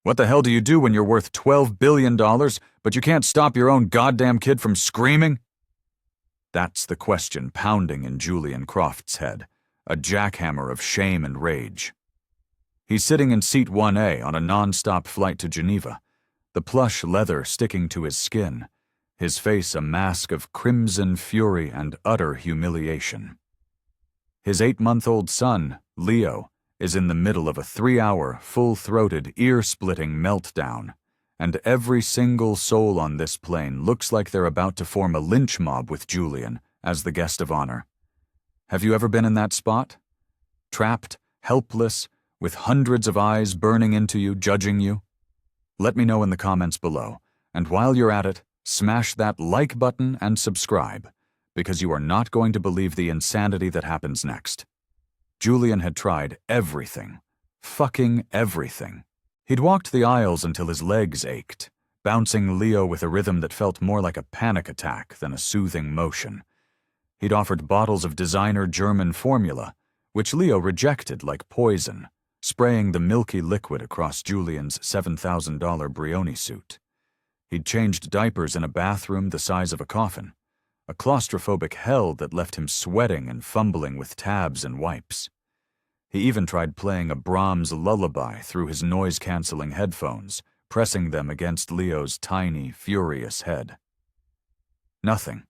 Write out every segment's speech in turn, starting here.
What the hell do you do when you're worth $12 billion, but you can't stop your own goddamn kid from screaming? That's the question pounding in Julian Croft's head, a jackhammer of shame and rage. He's sitting in seat 1A on a nonstop flight to Geneva, the plush leather sticking to his skin, his face a mask of crimson fury and utter humiliation. His 8-month-old son, Leo, is in the middle of a 3-hour, full-throated, ear-splitting meltdown, and every single soul on this plane looks like they're about to form a lynch mob with Julian as the guest of honor. Have you ever been in that spot? Trapped, helpless, with hundreds of eyes burning into you, judging you? Let me know in the comments below, and while you're at it, smash that like button and subscribe, because you are not going to believe the insanity that happens next. Julian had tried everything. Fucking everything. He'd walked the aisles until his legs ached, bouncing Leo with a rhythm that felt more like a panic attack than a soothing motion. He'd offered bottles of designer German formula, which Leo rejected like poison, spraying the milky liquid across Julian's $7,000 Brioni suit. He'd changed diapers in a bathroom the size of a coffin, a claustrophobic hell that left him sweating and fumbling with tabs and wipes. He even tried playing a Brahms lullaby through his noise-canceling headphones, pressing them against Leo's tiny, furious head. Nothing.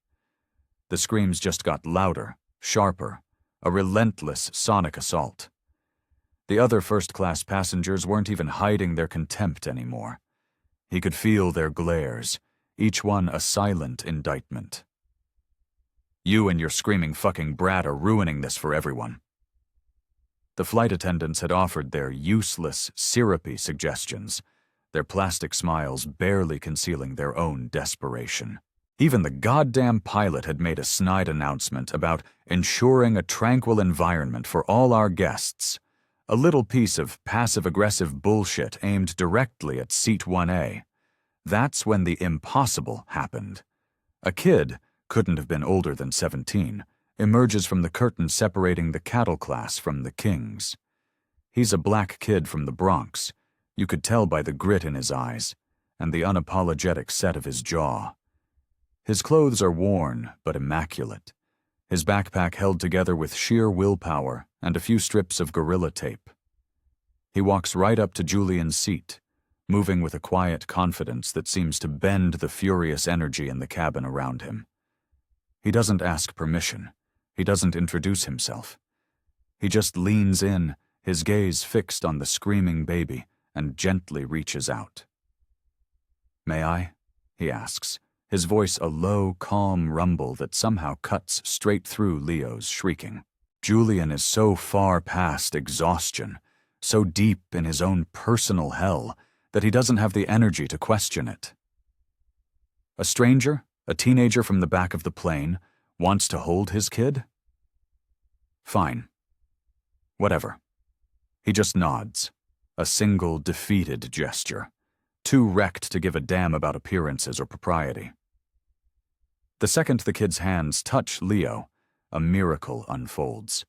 The screams just got louder, sharper, a relentless sonic assault. The other first-class passengers weren't even hiding their contempt anymore. He could feel their glares, each one a silent indictment. You and your screaming fucking brat are ruining this for everyone. The flight attendants had offered their useless, syrupy suggestions, their plastic smiles barely concealing their own desperation. Even the goddamn pilot had made a snide announcement about ensuring a tranquil environment for all our guests, a little piece of passive-aggressive bullshit aimed directly at Seat 1A. That's when the impossible happened. A kid, couldn't have been older than 17, emerges from the curtain separating the cattle class from the kings. He's a black kid from the Bronx. You could tell by the grit in his eyes and the unapologetic set of his jaw. His clothes are worn but immaculate, his backpack held together with sheer willpower and a few strips of gorilla tape. He walks right up to Julian's seat, moving with a quiet confidence that seems to bend the furious energy in the cabin around him. He doesn't ask permission. He doesn't introduce himself. He just leans in, his gaze fixed on the screaming baby, and gently reaches out. "May I?" he asks, his voice a low, calm rumble that somehow cuts straight through Leo's shrieking. Julian is so far past exhaustion, so deep in his own personal hell, that he doesn't have the energy to question it. A stranger, a teenager from the back of the plane, wants to hold his kid? Fine. Whatever. He just nods, a single defeated gesture, too wrecked to give a damn about appearances or propriety. The second the kid's hands touch Leo, a miracle unfolds.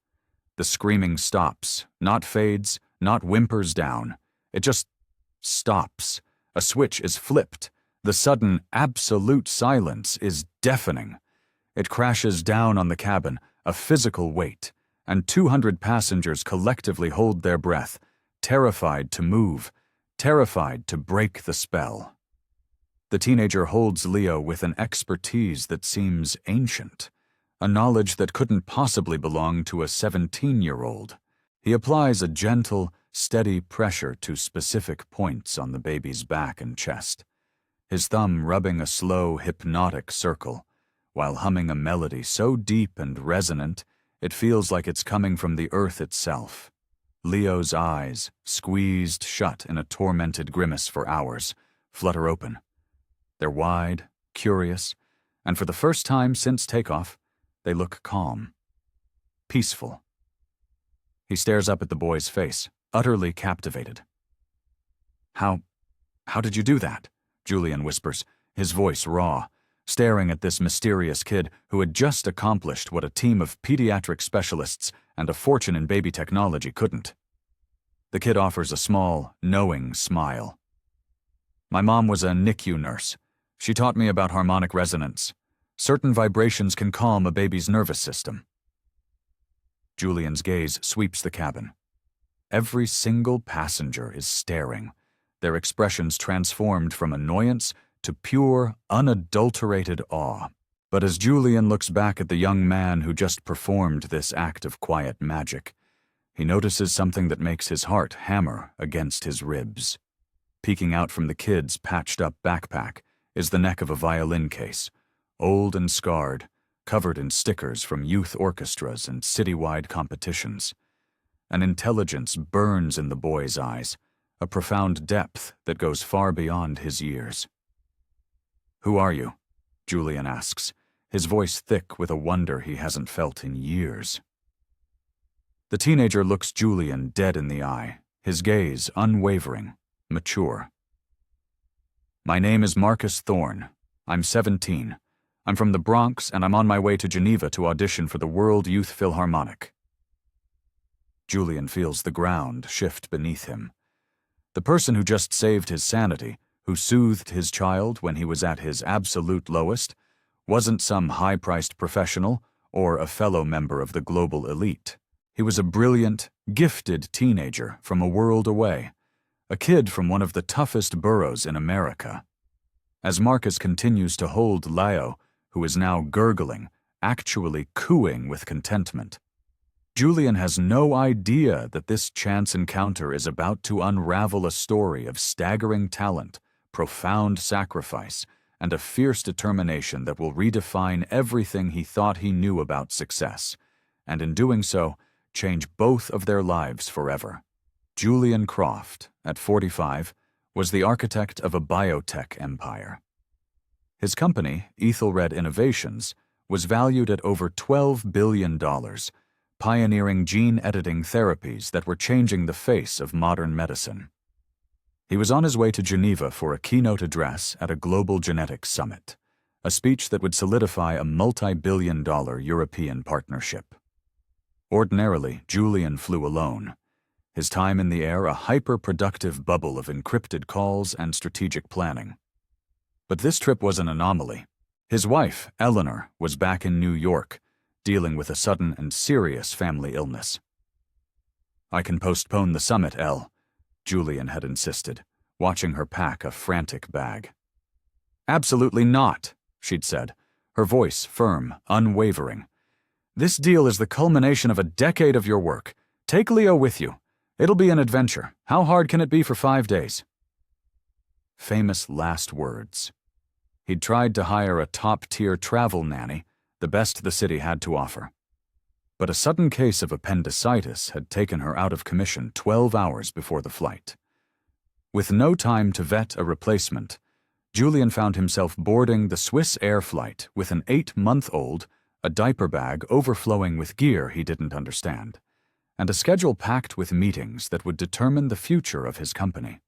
The screaming stops, not fades, not whimpers down. It just stops. A switch is flipped. The sudden, absolute silence is deafening. It crashes down on the cabin, a physical weight, and 200 passengers collectively hold their breath, terrified to move, terrified to break the spell. The teenager holds Leo with an expertise that seems ancient, a knowledge that couldn't possibly belong to a 17-year-old. He applies a gentle, steady pressure to specific points on the baby's back and chest, his thumb rubbing a slow, hypnotic circle, while humming a melody so deep and resonant it feels like it's coming from the earth itself. Leo's eyes, squeezed shut in a tormented grimace for hours, flutter open. They're wide, curious, and for the first time since takeoff, they look calm, peaceful. He stares up at the boy's face, utterly captivated. How did you do that?" Julian whispers, his voice raw, staring at this mysterious kid who had just accomplished what a team of pediatric specialists and a fortune in baby technology couldn't. The kid offers a small, knowing smile. My mom was a NICU nurse. She taught me about harmonic resonance. Certain vibrations can calm a baby's nervous system. Julian's gaze sweeps the cabin. Every single passenger is staring, their expressions transformed from annoyance to pure, unadulterated awe. But as Julian looks back at the young man who just performed this act of quiet magic, he notices something that makes his heart hammer against his ribs. Peeking out from the kid's patched-up backpack is the neck of a violin case, old and scarred, covered in stickers from youth orchestras and citywide competitions. An intelligence burns in the boy's eyes, a profound depth that goes far beyond his years. "Who are you?" Julian asks, his voice thick with a wonder he hasn't felt in years. The teenager looks Julian dead in the eye, his gaze unwavering, mature. "My name is Marcus Thorne. I'm 17. I'm from the Bronx, and I'm on my way to Geneva to audition for the World Youth Philharmonic." Julian feels the ground shift beneath him. The person who just saved his sanity, who soothed his child when he was at his absolute lowest, wasn't some high-priced professional or a fellow member of the global elite. He was a brilliant, gifted teenager from a world away, a kid from one of the toughest boroughs in America. As Marcus continues to hold Leo, who is now gurgling, actually cooing with contentment, Julian has no idea that this chance encounter is about to unravel a story of staggering talent, profound sacrifice, and a fierce determination that will redefine everything he thought he knew about success, and in doing so, change both of their lives forever. Julian Croft, at 45, was the architect of a biotech empire. His company, Ethelred Innovations, was valued at over $12 billion, pioneering gene-editing therapies that were changing the face of modern medicine. He was on his way to Geneva for a keynote address at a global genetics summit, a speech that would solidify a multi-billion-dollar European partnership. Ordinarily, Julian flew alone, his time in the air a hyper-productive bubble of encrypted calls and strategic planning. But this trip was an anomaly. His wife, Eleanor, was back in New York, dealing with a sudden and serious family illness. "I can postpone the summit, Elle," Julian had insisted, watching her pack a frantic bag. "Absolutely not," she'd said, her voice firm, unwavering. "This deal is the culmination of a decade of your work. Take Leo with you. It'll be an adventure. How hard can it be for 5 days?" Famous last words. He'd tried to hire a top-tier travel nanny, the best the city had to offer. But a sudden case of appendicitis had taken her out of commission 12 hours before the flight. With no time to vet a replacement, Julian found himself boarding the Swiss Air flight with an 8-month-old, a diaper bag overflowing with gear he didn't understand, and a schedule packed with meetings that would determine the future of his company.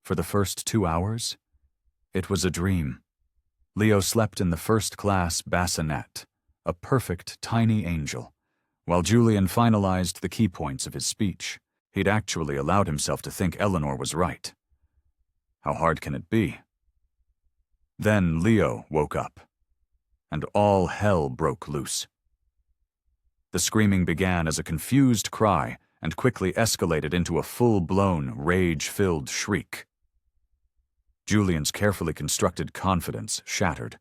For the first 2 hours, it was a dream. Leo slept in the first-class bassinet, a perfect tiny angel. While Julian finalized the key points of his speech, he'd actually allowed himself to think Eleanor was right. How hard can it be? Then Leo woke up, and all hell broke loose. The screaming began as a confused cry and quickly escalated into a full-blown, rage-filled shriek. Julian's carefully constructed confidence shattered.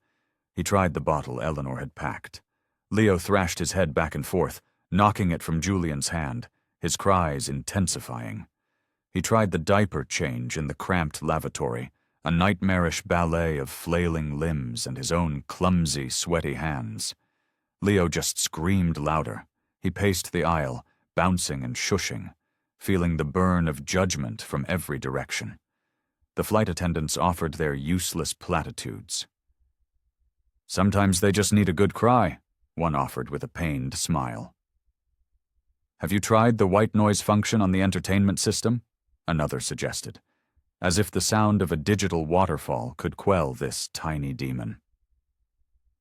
He tried the bottle Eleanor had packed. Leo thrashed his head back and forth, knocking it from Julian's hand, his cries intensifying. He tried the diaper change in the cramped lavatory, a nightmarish ballet of flailing limbs and his own clumsy, sweaty hands. Leo just screamed louder. He paced the aisle, bouncing and shushing, feeling the burn of judgment from every direction. The flight attendants offered their useless platitudes. "Sometimes they just need a good cry," one offered with a pained smile. "Have you tried the white noise function on the entertainment system?" another suggested, as if the sound of a digital waterfall could quell this tiny demon.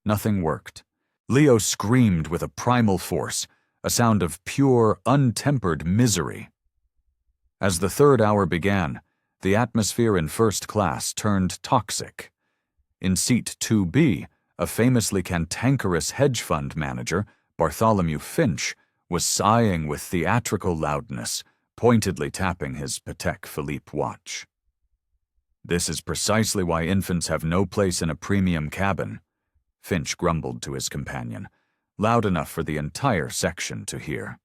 Nothing worked. Leo screamed with a primal force, a sound of pure, untempered misery. As the third hour began, The atmosphere in first class turned toxic. In seat 2B, a famously cantankerous hedge fund manager, Bartholomew Finch, was sighing with theatrical loudness, pointedly tapping his Patek Philippe watch. "This is precisely why infants have no place in a premium cabin," Finch grumbled to his companion, loud enough for the entire section to hear.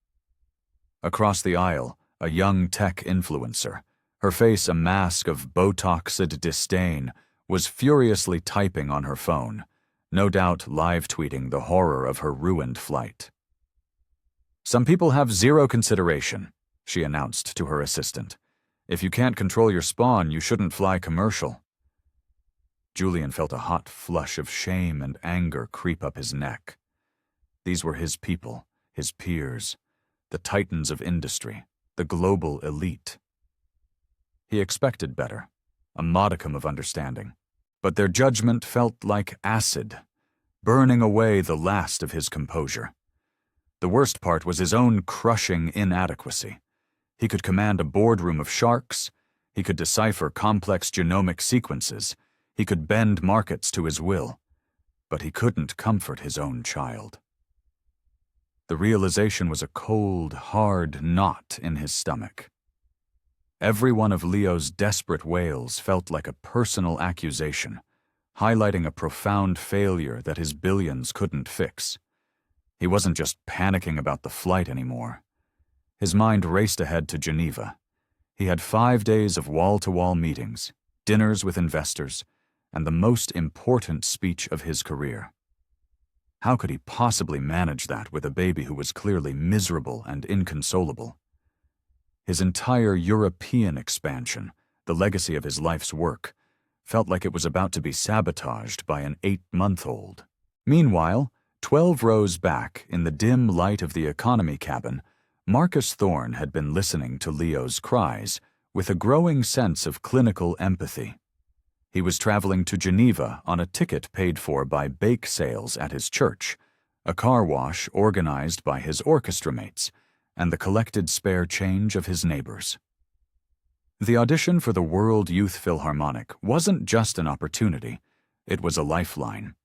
Across the aisle, a young tech influencer, her face a mask of Botoxed disdain, was furiously typing on her phone, no doubt live-tweeting the horror of her ruined flight. "Some people have zero consideration," she announced to her assistant. "If you can't control your spawn, you shouldn't fly commercial." Julian felt a hot flush of shame and anger creep up his neck. These were his people, his peers, the titans of industry, the global elite. He expected better, a modicum of understanding, but their judgment felt like acid, burning away the last of his composure. The worst part was his own crushing inadequacy. He could command a boardroom of sharks, he could decipher complex genomic sequences, he could bend markets to his will, but he couldn't comfort his own child. The realization was a cold, hard knot in his stomach. Every one of Leo's desperate wails felt like a personal accusation, highlighting a profound failure that his billions couldn't fix. He wasn't just panicking about the flight anymore. His mind raced ahead to Geneva. He had 5 days of wall-to-wall meetings, dinners with investors, and the most important speech of his career. How could he possibly manage that with a baby who was clearly miserable and inconsolable? His entire European expansion, the legacy of his life's work, felt like it was about to be sabotaged by an 8-month-old. Meanwhile, 12 rows back, in the dim light of the economy cabin, Marcus Thorne had been listening to Leo's cries with a growing sense of clinical empathy. He was traveling to Geneva on a ticket paid for by bake sales at his church, a car wash organized by his orchestra mates, and the collected spare change of his neighbors. The audition for the World Youth Philharmonic wasn't just an opportunity, it was a lifeline.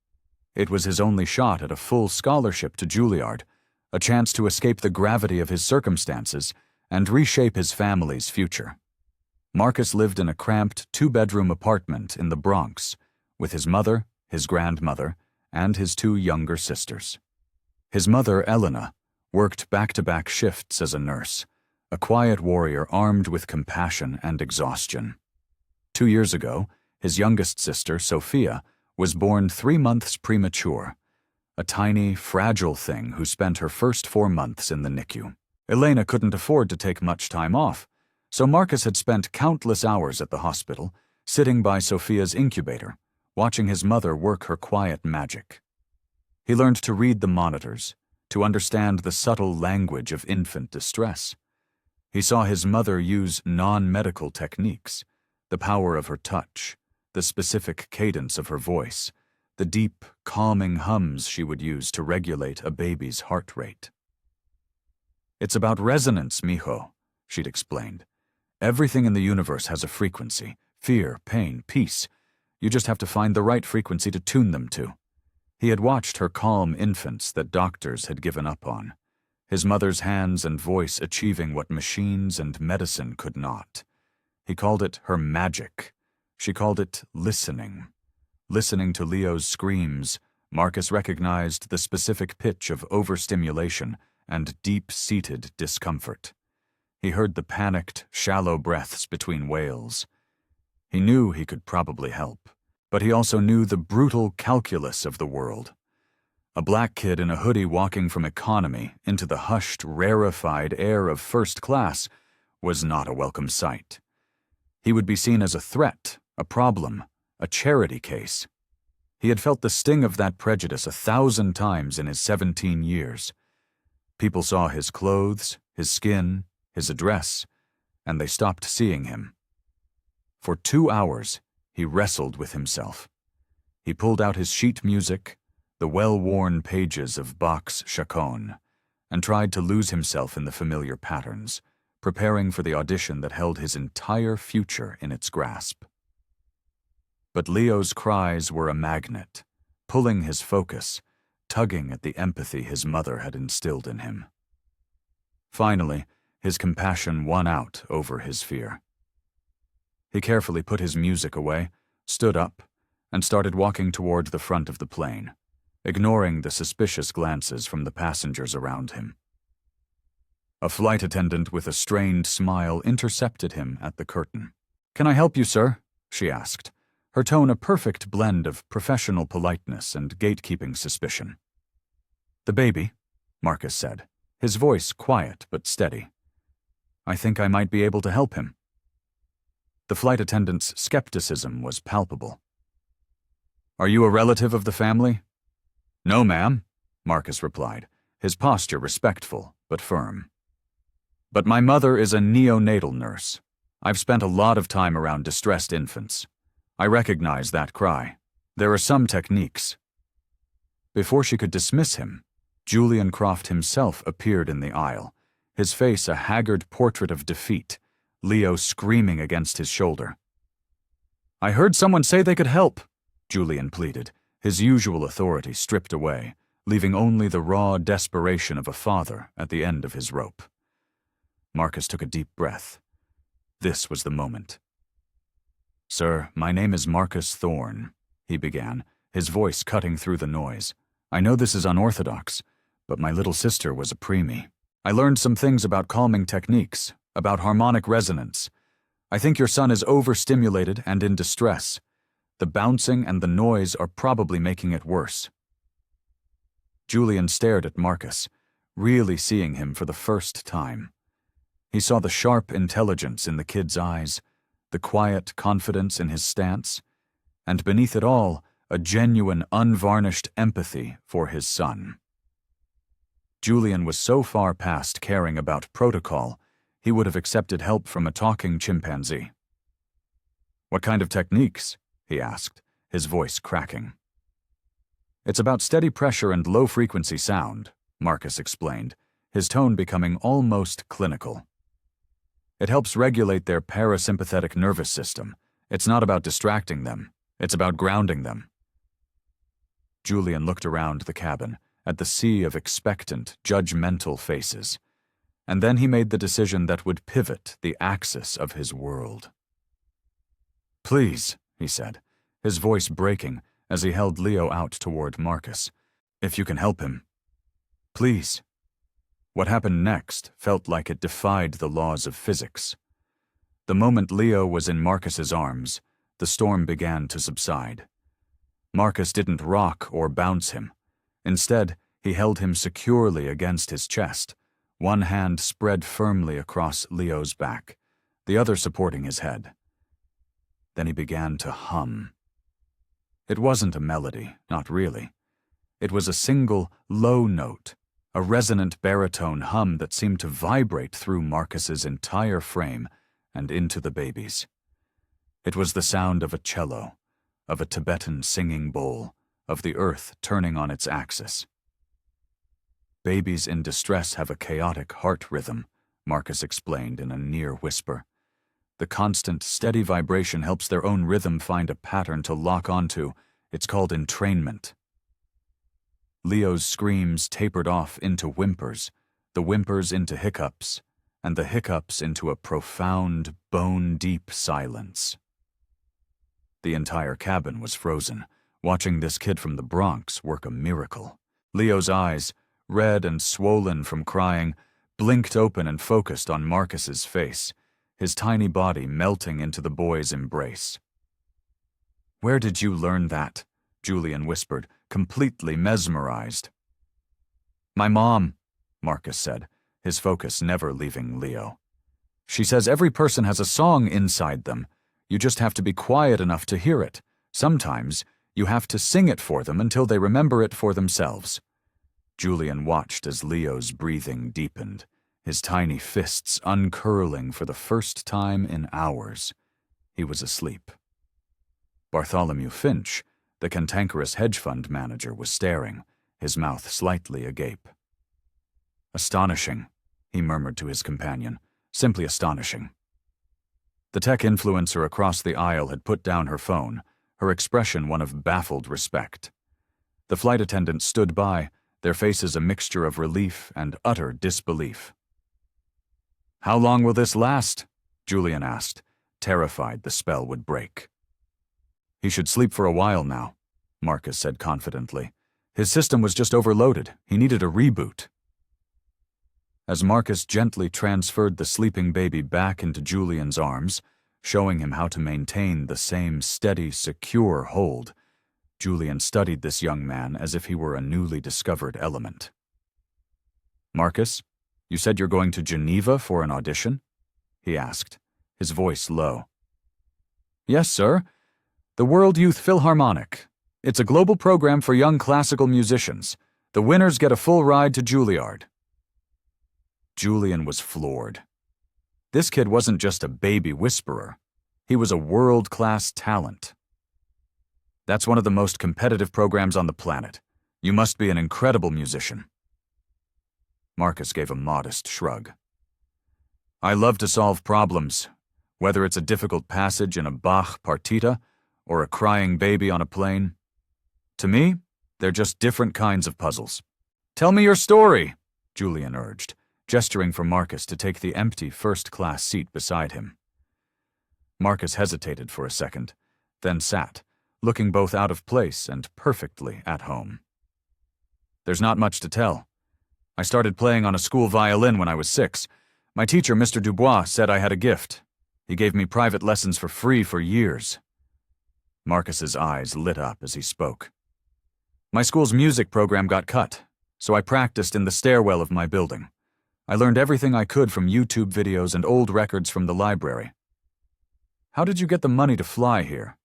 It was his only shot at a full scholarship to Juilliard, a chance to escape the gravity of his circumstances and reshape his family's future. Marcus lived in a cramped 2-bedroom apartment in the Bronx with his mother, his grandmother, and his 2 younger sisters. His mother, Elena, worked back-to-back shifts as a nurse, a quiet warrior armed with compassion and exhaustion. 2 years ago, his youngest sister, Sophia, was born 3 months premature, a tiny, fragile thing who spent her first 4 months in the NICU. Elena couldn't afford to take much time off, so Marcus had spent countless hours at the hospital, sitting by Sophia's incubator, watching his mother work her quiet magic. He learned to read the monitors, to understand the subtle language of infant distress. He saw his mother use non-medical techniques, the power of her touch, the specific cadence of her voice, the deep, calming hums she would use to regulate a baby's heart rate. "It's about resonance, mijo," she'd explained. "Everything in the universe has a frequency: fear, pain, peace. You just have to find the right frequency to tune them to." He had watched her calm infants that doctors had given up on, his mother's hands and voice achieving what machines and medicine could not. He called it her magic. She called it listening. Listening to Leo's screams, Marcus recognized the specific pitch of overstimulation and deep-seated discomfort. He heard the panicked, shallow breaths between wails. He knew he could probably help, but he also knew the brutal calculus of the world. A black kid in a hoodie walking from economy into the hushed, rarefied air of first class was not a welcome sight. He would be seen as a threat, a problem, a charity case. He had felt the sting of that prejudice 1,000 times in his 17 years. People saw his clothes, his skin, his address, and they stopped seeing him. For 2 hours, he wrestled with himself. He pulled out his sheet music, the well-worn pages of Bach's Chaconne, and tried to lose himself in the familiar patterns, preparing for the audition that held his entire future in its grasp. But Leo's cries were a magnet, pulling his focus, tugging at the empathy his mother had instilled in him. Finally, his compassion won out over his fear. He carefully put his music away, stood up, and started walking toward the front of the plane, ignoring the suspicious glances from the passengers around him. A flight attendant with a strained smile intercepted him at the curtain. "Can I help you, sir?" she asked, her tone a perfect blend of professional politeness and gatekeeping suspicion. "The baby," Marcus said, his voice quiet but steady. "I think I might be able to help him." The flight attendant's skepticism was palpable. "Are you a relative of the family?" "No, ma'am," Marcus replied, his posture respectful but firm. "But my mother is a neonatal nurse. I've spent a lot of time around distressed infants. I recognize that cry. There are some techniques." Before she could dismiss him, Julian Croft himself appeared in the aisle, his face a haggard portrait of defeat, Leo screaming against his shoulder. "I heard someone say they could help," Julian pleaded, his usual authority stripped away, leaving only the raw desperation of a father at the end of his rope. Marcus took a deep breath. This was the moment. "Sir, my name is Marcus Thorne," he began, his voice cutting through the noise. "I know this is unorthodox, but my little sister was a preemie. I learned some things about calming techniques, about harmonic resonance. I think your son is overstimulated and in distress. The bouncing and the noise are probably making it worse." Julian stared at Marcus, really seeing him for the first time. He saw the sharp intelligence in the kid's eyes, the quiet confidence in his stance, and beneath it all, a genuine, unvarnished empathy for his son. Julian was so far past caring about protocol, he would have accepted help from a talking chimpanzee. "What kind of techniques?" he asked, his voice cracking. "It's about steady pressure and low-frequency sound," Marcus explained, his tone becoming almost clinical. "It helps regulate their parasympathetic nervous system. It's not about distracting them. It's about grounding them." Julian looked around the cabin, at the sea of expectant, judgmental faces, and then he made the decision that would pivot the axis of his world. "Please," he said, his voice breaking as he held Leo out toward Marcus, "if you can help him. Please." What happened next felt like it defied the laws of physics. The moment Leo was in Marcus's arms, the storm began to subside. Marcus didn't rock or bounce him. Instead, he held him securely against his chest, one hand spread firmly across Leo's back, the other supporting his head. Then he began to hum. It wasn't a melody, not really. It was a single, low note, a resonant baritone hum that seemed to vibrate through Marcus's entire frame and into the baby's. It was the sound of a cello, of a Tibetan singing bowl, of the earth turning on its axis. "Babies in distress have a chaotic heart rhythm," Marcus explained in a near whisper. "The constant, steady vibration helps their own rhythm find a pattern to lock onto. It's called entrainment." Leo's screams tapered off into whimpers, the whimpers into hiccups, and the hiccups into a profound, bone-deep silence. The entire cabin was frozen, watching this kid from the Bronx work a miracle. Leo's eyes, red and swollen from crying, blinked open and focused on Marcus's face, his tiny body melting into the boy's embrace. "Where did you learn that?" Julian whispered, completely mesmerized. "My mom," Marcus said, his focus never leaving Leo. "She says every person has a song inside them. You just have to be quiet enough to hear it. Sometimes you have to sing it for them until they remember it for themselves." Julian watched as Leo's breathing deepened, his tiny fists uncurling for the first time in hours. He was asleep. Bartholomew Finch, the cantankerous hedge fund manager, was staring, his mouth slightly agape. "Astonishing," he murmured to his companion, simply astonishing. The tech influencer across the aisle had put down her phone, her expression one of baffled respect. The flight attendants stood by, their faces a mixture of relief and utter disbelief. "How long will this last?" Julian asked, terrified the spell would break. "He should sleep for a while now," Marcus said confidently. "His system was just overloaded. He needed a reboot." As Marcus gently transferred the sleeping baby back into Julian's arms, showing him how to maintain the same steady, secure hold, Julian studied this young man as if he were a newly discovered element. "Marcus, you said you're going to Geneva for an audition?" he asked, his voice low. "Yes, sir. The World Youth Philharmonic. It's a global program for young classical musicians. The winners get a full ride to Juilliard." Julian was floored. This kid wasn't just a baby whisperer. He was a world-class talent. "That's one of the most competitive programs on the planet. You must be an incredible musician." Marcus gave a modest shrug. "I love to solve problems, whether it's a difficult passage in a Bach partita or a crying baby on a plane. To me, they're just different kinds of puzzles." "Tell me your story," Julian urged, gesturing for Marcus to take the empty first-class seat beside him. Marcus hesitated for a second, then sat, looking both out of place and perfectly at home. "There's not much to tell. I started playing on a school violin when I was 6. My teacher, Mr. Dubois, said I had a gift. He gave me private lessons for free for years." Marcus's eyes lit up as he spoke. "My school's music program got cut, so I practiced in the stairwell of my building. I learned everything I could from YouTube videos and old records from the library." "How did you get the money to fly here?"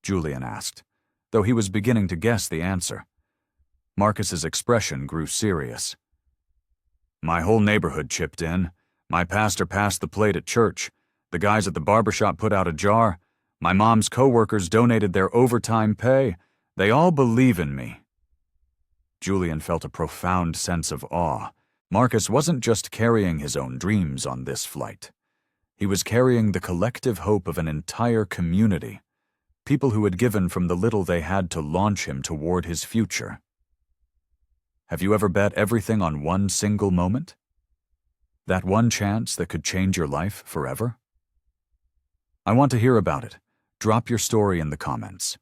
Julian asked, though he was beginning to guess the answer. Marcus's expression grew serious. "My whole neighborhood chipped in. My pastor passed the plate at church. The guys at the barbershop put out a jar. My mom's co-workers donated their overtime pay. They all believe in me." Julian felt a profound sense of awe. Marcus wasn't just carrying his own dreams on this flight. He was carrying the collective hope of an entire community, people who had given from the little they had to launch him toward his future. Have you ever bet everything on one single moment? That one chance that could change your life forever? I want to hear about it. Drop your story in the comments.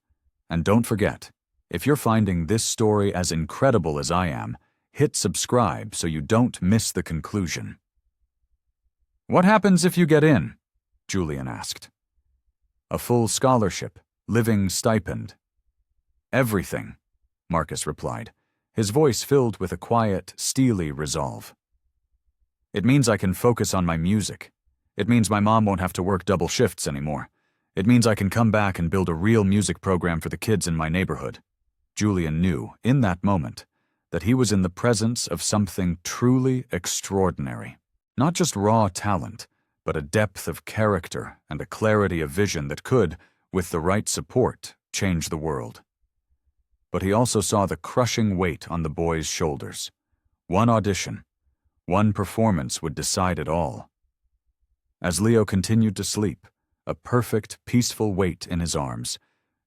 And don't forget, if you're finding this story as incredible as I am, hit subscribe so you don't miss the conclusion. "What happens if you get in?" Julian asked. "A full scholarship, living stipend." "Everything," Marcus replied, his voice filled with a quiet, steely resolve. "It means I can focus on my music. It means my mom won't have to work double shifts anymore. It means I can come back and build a real music program for the kids in my neighborhood." Julian knew, in that moment, that he was in the presence of something truly extraordinary. Not just raw talent, but a depth of character and a clarity of vision that could, with the right support, change the world. But he also saw the crushing weight on the boy's shoulders. One audition, one performance would decide it all. As Leo continued to sleep, a perfect, peaceful weight in his arms,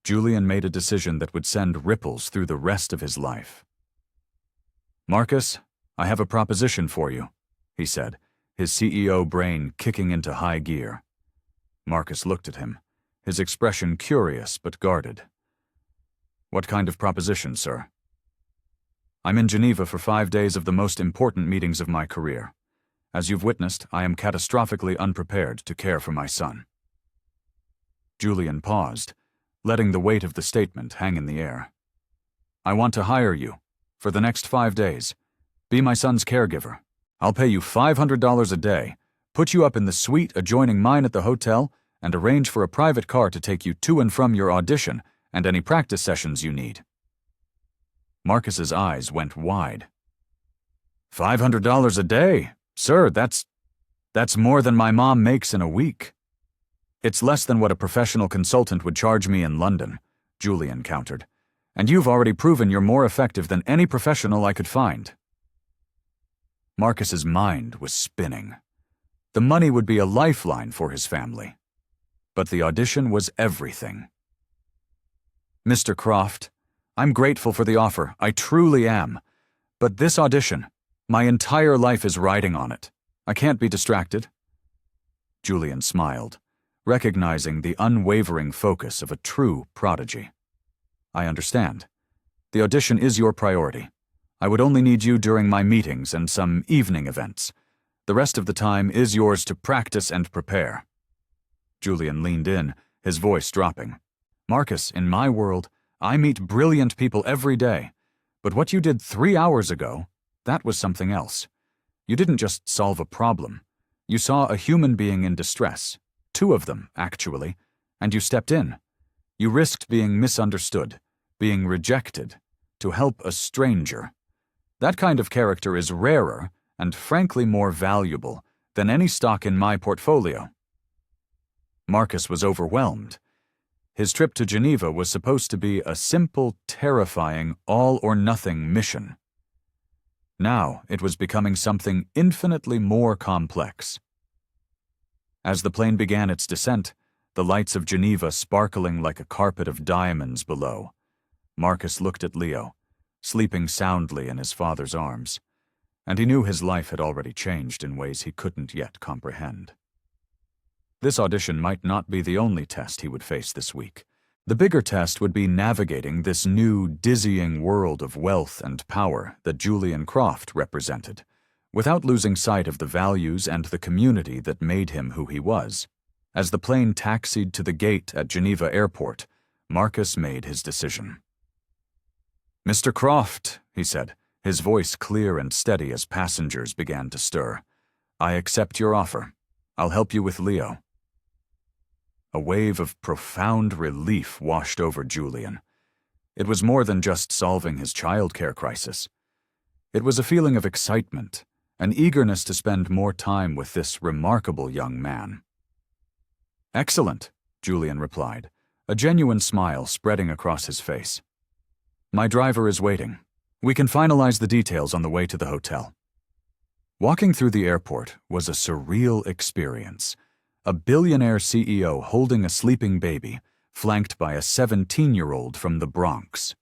Julian made a decision that would send ripples through the rest of his life. "Marcus, I have a proposition for you," he said, his CEO brain kicking into high gear. Marcus looked at him, his expression curious but guarded. "What kind of proposition, sir?" "I'm in Geneva for 5 days of the most important meetings of my career. As you've witnessed, I am catastrophically unprepared to care for my son." Julian paused, letting the weight of the statement hang in the air. "I want to hire you, for the next 5 days. Be my son's caregiver. I'll pay you $500 a day, put you up in the suite adjoining mine at the hotel, and arrange for a private car to take you to and from your audition and any practice sessions you need." Marcus's eyes went wide. $500 a day? Sir, that's more than my mom makes in a week." "It's less than what a professional consultant would charge me in London," Julian countered. "And you've already proven you're more effective than any professional I could find." Marcus's mind was spinning. The money would be a lifeline for his family. But the audition was everything. Mr. Croft, I'm grateful for the offer, I truly am. But this audition, my entire life is riding on it. I can't be distracted. Julian smiled, recognizing the unwavering focus of a true prodigy. I understand. The audition is your priority. I would only need you during my meetings and some evening events. The rest of the time is yours to practice and prepare. Julian leaned in, his voice dropping. Marcus, in my world, I meet brilliant people every day. But what you did 3 hours ago, that was something else. You didn't just solve a problem. You saw a human being in distress. 2 of them, actually, and you stepped in. You risked being misunderstood, being rejected, to help a stranger. That kind of character is rarer and frankly more valuable than any stock in my portfolio. Marcus was overwhelmed. His trip to Geneva was supposed to be a simple, terrifying, all-or-nothing mission. Now it was becoming something infinitely more complex. As the plane began its descent, the lights of Geneva sparkling like a carpet of diamonds below, Marcus looked at Leo, sleeping soundly in his father's arms, and he knew his life had already changed in ways he couldn't yet comprehend. This audition might not be the only test he would face this week. The bigger test would be navigating this new, dizzying world of wealth and power that Julian Croft represented, without losing sight of the values and the community that made him who he was. As the plane taxied to the gate at Geneva Airport, Marcus made his decision. "Mr. Croft," he said, his voice clear and steady as passengers began to stir, "I accept your offer. I'll help you with Leo." A wave of profound relief washed over Julian. It was more than just solving his childcare crisis. It was a feeling of excitement, an eagerness to spend more time with this remarkable young man. "Excellent," Julian replied, a genuine smile spreading across his face. "My driver is waiting. We can finalize the details on the way to the hotel." Walking through the airport was a surreal experience. A billionaire CEO holding a sleeping baby, flanked by a 17-year-old from the Bronx.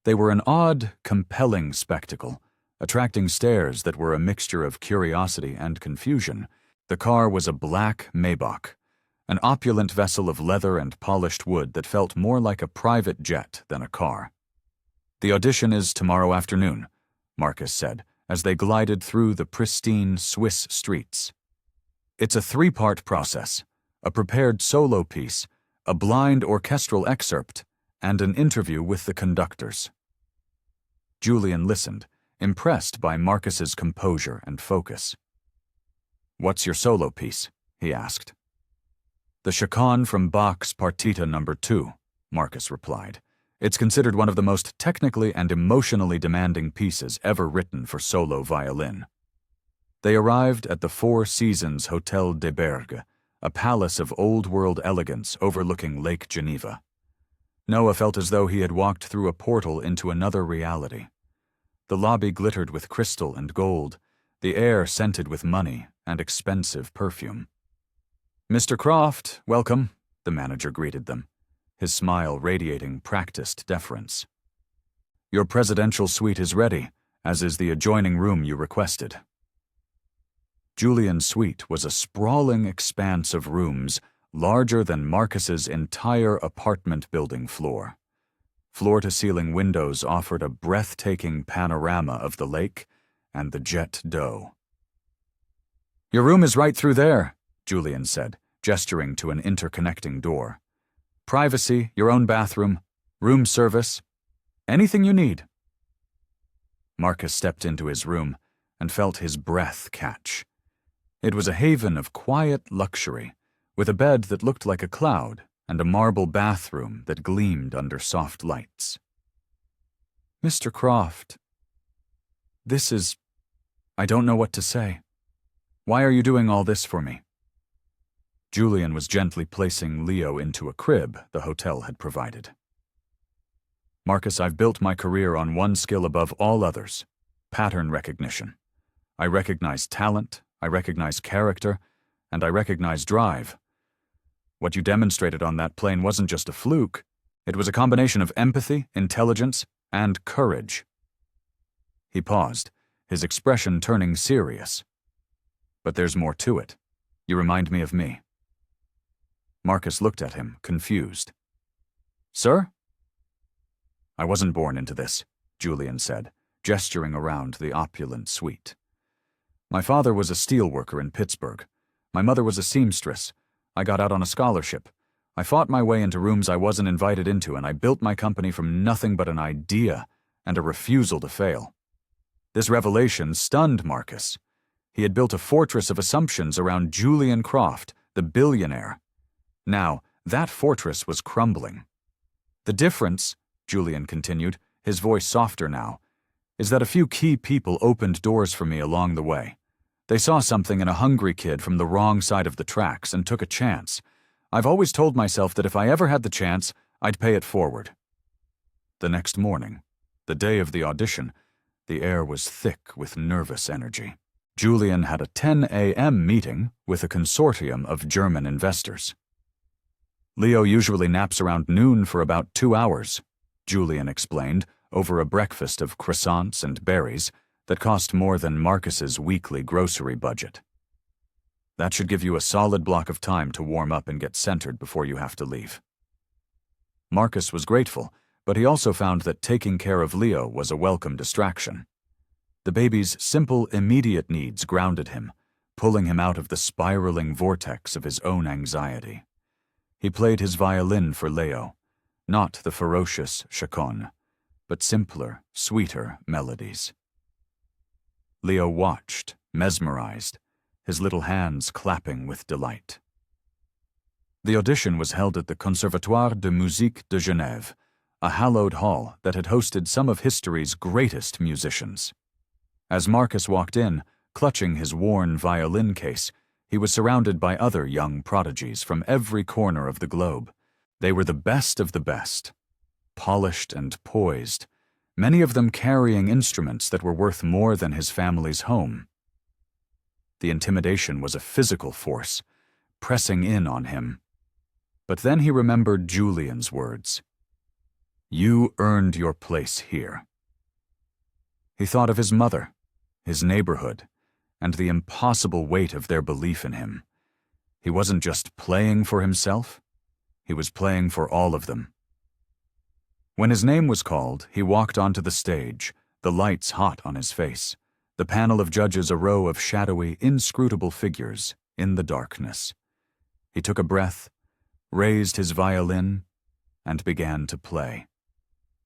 They were an odd, compelling spectacle, attracting stares that were a mixture of curiosity and confusion. The car was a black Maybach, an opulent vessel of leather and polished wood that felt more like a private jet than a car. "The audition is tomorrow afternoon," Marcus said, as they glided through the pristine Swiss streets. "It's a 3-part process, a prepared solo piece, a blind orchestral excerpt, and an interview with the conductors." Julian listened, impressed by Marcus's composure and focus. "What's your solo piece?" he asked. "The Chaconne from Bach's Partita No. 2, Marcus replied. "It's considered one of the most technically and emotionally demanding pieces ever written for solo violin." They arrived at the Four Seasons Hotel de Bergue, a palace of old-world elegance overlooking Lake Geneva. Noah felt as though he had walked through a portal into another reality. The lobby glittered with crystal and gold, the air scented with money and expensive perfume. "Mr. Croft, welcome," the manager greeted them, his smile radiating practiced deference. "Your presidential suite is ready, as is the adjoining room you requested." Julian's suite was a sprawling expanse of rooms larger than Marcus's entire apartment building floor. Floor-to-ceiling windows offered a breathtaking panorama of the lake and the Jet d'Eau. "Your room is right through there," Julian said, gesturing to an interconnecting door. "Privacy, your own bathroom, room service, anything you need." Marcus stepped into his room and felt his breath catch. It was a haven of quiet luxury, with a bed that looked like a cloud and a marble bathroom that gleamed under soft lights. "Mr. Croft, I don't know what to say. Why are you doing all this for me?" Julian was gently placing Leo into a crib the hotel had provided. "Marcus, I've built my career on one skill above all others: pattern recognition. I recognize talent, I recognize character, and I recognize drive. What you demonstrated on that plane wasn't just a fluke. It was a combination of empathy, intelligence, and courage. He paused, his expression turning serious. But there's more to it. You remind me of me. Marcus looked at him, confused. Sir? I wasn't born into this, Julian said, gesturing around the opulent suite. My father was a steelworker in Pittsburgh. My mother was a seamstress. I got out on a scholarship. I fought my way into rooms I wasn't invited into, and I built my company from nothing but an idea and a refusal to fail. This revelation stunned Marcus. He had built a fortress of assumptions around Julian Croft, the billionaire. Now, that fortress was crumbling. The difference, Julian continued, his voice softer now, is that a few key people opened doors for me along the way. They saw something in a hungry kid from the wrong side of the tracks and took a chance. I've always told myself that if I ever had the chance, I'd pay it forward. The next morning, the day of the audition, the air was thick with nervous energy. Julian had a 10 a.m. meeting with a consortium of German investors. Leo usually naps around noon for about 2 hours, Julian explained, over a breakfast of croissants and berries that cost more than Marcus's weekly grocery budget. That should give you a solid block of time to warm up and get centered before you have to leave. Marcus was grateful, but he also found that taking care of Leo was a welcome distraction. The baby's simple, immediate needs grounded him, pulling him out of the spiraling vortex of his own anxiety. He played his violin for Leo, not the ferocious chaconne, but simpler, sweeter melodies. Leo watched, mesmerized, his little hands clapping with delight. The audition was held at the Conservatoire de Musique de Genève, a hallowed hall that had hosted some of history's greatest musicians. As Marcus walked in, clutching his worn violin case, he was surrounded by other young prodigies from every corner of the globe. They were the best of the best, polished and poised, many of them carrying instruments that were worth more than his family's home. The intimidation was a physical force, pressing in on him. But then he remembered Julian's words. You earned your place here. He thought of his mother, his neighborhood, and the impossible weight of their belief in him. He wasn't just playing for himself, he was playing for all of them. When his name was called, he walked onto the stage, the lights hot on his face, the panel of judges a row of shadowy, inscrutable figures in the darkness. He took a breath, raised his violin, and began to play.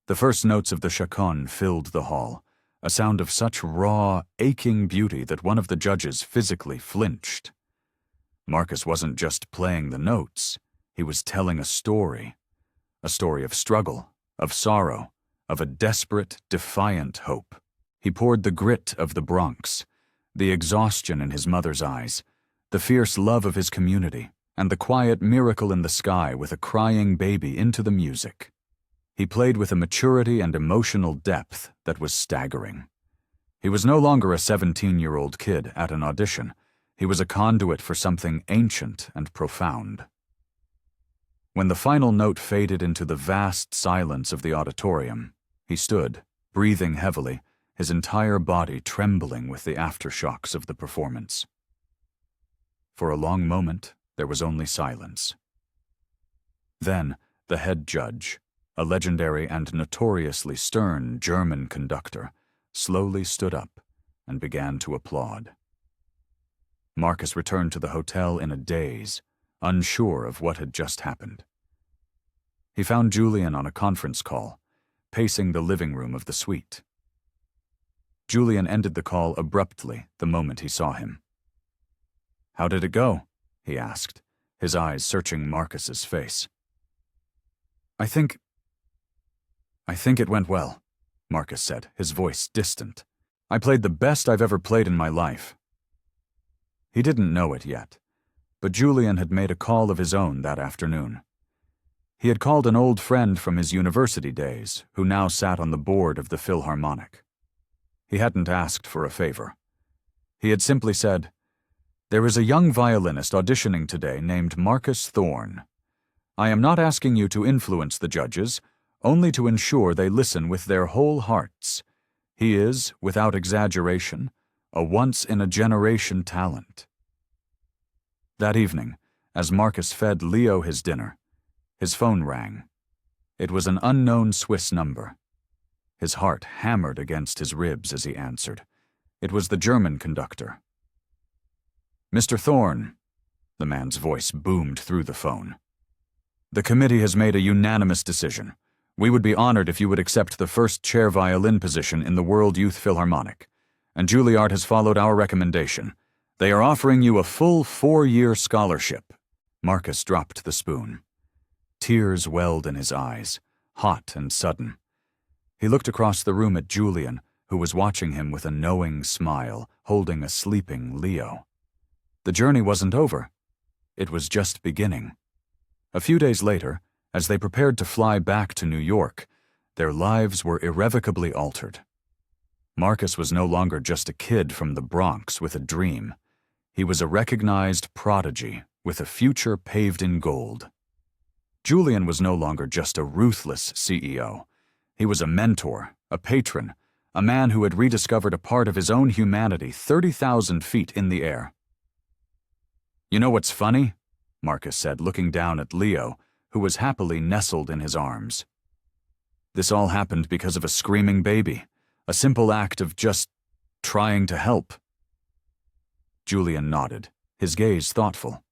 The first notes of the chaconne filled the hall, a sound of such raw, aching beauty that one of the judges physically flinched. Marcus wasn't just playing the notes, he was telling a story of struggle, of sorrow, of a desperate, defiant hope. He poured the grit of the Bronx, the exhaustion in his mother's eyes, the fierce love of his community, and the quiet miracle in the sky with a crying baby into the music. He played with a maturity and emotional depth that was staggering. He was no longer a 17-year-old kid at an audition. He was a conduit for something ancient and profound. When the final note faded into the vast silence of the auditorium, he stood, breathing heavily, his entire body trembling with the aftershocks of the performance. For a long moment, there was only silence. Then, the head judge, a legendary and notoriously stern German conductor, slowly stood up and began to applaud. Marcus returned to the hotel in a daze, unsure of what had just happened. He found Julian on a conference call, pacing the living room of the suite. Julian ended the call abruptly the moment he saw him. "How did it go?" he asked, his eyes searching Marcus's face. I think it went well," Marcus said, his voice distant. "I played the best I've ever played in my life." He didn't know it yet, but Julian had made a call of his own that afternoon. He had called an old friend from his university days, who now sat on the board of the Philharmonic. He hadn't asked for a favor. He had simply said, There is a young violinist auditioning today named Marcus Thorne. I am not asking you to influence the judges, only to ensure they listen with their whole hearts. He is, without exaggeration, a once-in-a-generation talent. That evening, as Marcus fed Leo his dinner, his phone rang. It was an unknown Swiss number. His heart hammered against his ribs as he answered. It was the German conductor. "Mr. Thorne," the man's voice boomed through the phone. "The committee has made a unanimous decision. We would be honored if you would accept the first chair violin position in the World Youth Philharmonic, and Juilliard has followed our recommendation. They are offering you a full 4-year scholarship." Marcus dropped the spoon. Tears welled in his eyes, hot and sudden. He looked across the room at Julian, who was watching him with a knowing smile, holding a sleeping Leo. The journey wasn't over. It was just beginning. A few days later, as they prepared to fly back to New York, their lives were irrevocably altered. Marcus was no longer just a kid from the Bronx with a dream. He was a recognized prodigy with a future paved in gold. Julian was no longer just a ruthless CEO. He was a mentor, a patron, a man who had rediscovered a part of his own humanity 30,000 feet in the air. "You know what's funny?" Marcus said, looking down at Leo, who was happily nestled in his arms. "This all happened because of a screaming baby, a simple act of just trying to help." Julian nodded, his gaze thoughtful.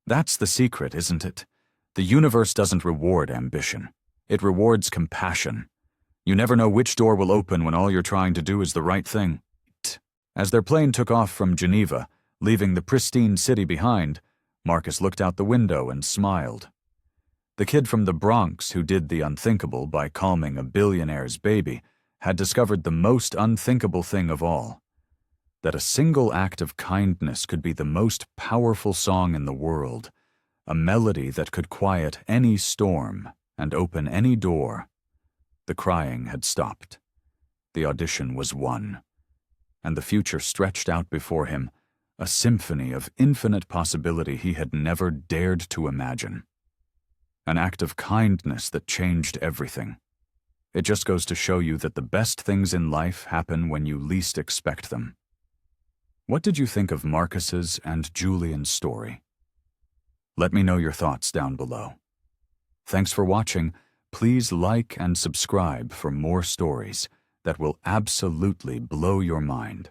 "That's the secret, isn't it? The universe doesn't reward ambition. It rewards compassion. You never know which door will open when all you're trying to do is the right thing." As their plane took off from Geneva, leaving the pristine city behind, Marcus looked out the window and smiled. The kid from the Bronx who did the unthinkable by calming a billionaire's baby had discovered the most unthinkable thing of all: that a single act of kindness could be the most powerful song in the world, a melody that could quiet any storm and open any door. The crying had stopped. The audition was won. And the future stretched out before him, a symphony of infinite possibility he had never dared to imagine. An act of kindness that changed everything. It just goes to show you that the best things in life happen when you least expect them. What did you think of Marcus's and Julian's story? Let me know your thoughts down below. Thanks for watching. Please like and subscribe for more stories that will absolutely blow your mind.